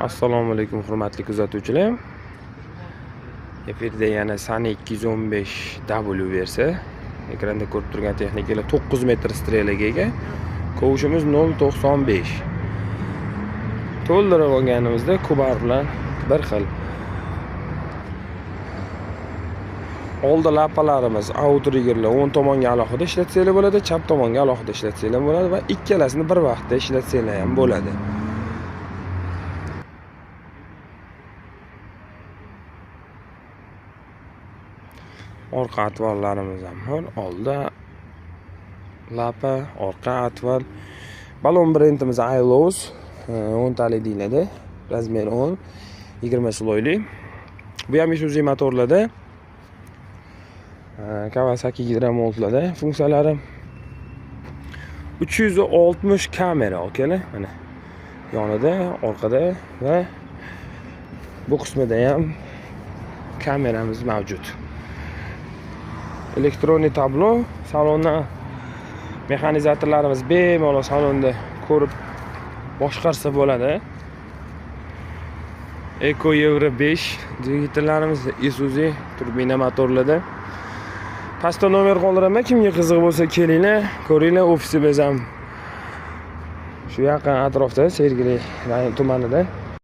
Assalomu alaykum hurmatli kuzatuvchilar. Efirda yana Sani 215W versa. Ekranda ko'rib turgan texnikalar 9 metr strelaga ega. Kovushimiz 0.95. To'ldirib olganimizda kubar bilan bir xil. Oldi lapalarimiz outriggerlar o'ng tomonga alohida ishlatsanglar bo'ladi, chap tomonga alohida ishlatsanglar bo'ladi va ikkalasini bir vaqtda ishlatsanglar ham bo'ladi. Orqa atvorlarimiz ham bor. Oldi lapa, orqa atvor. Balon brendimiz iLows 10 talik deyiladi. Razmer 10, 20 sloyli. Bu ham Isuzu motorlarda. Kawasaki gidromontlarda funksiyalari 360 kamera, okalar. Mana yonida, orqada va bu qismida ham kameramiz mavjud. Elektronik tablo, salonda mexanizatorlarimiz bemalol salonda ko'rib boshqarsa bo'ladi. Eco Euro 5 dvigatellarimiz Isuzu turbina motorlarda. Pastda nomer qoldiraman, kimga qiziq bo'lsa kelinglar, ko'ringlar. Ofisimiz ham shu yaqin atrofda, Sergeli tumanida.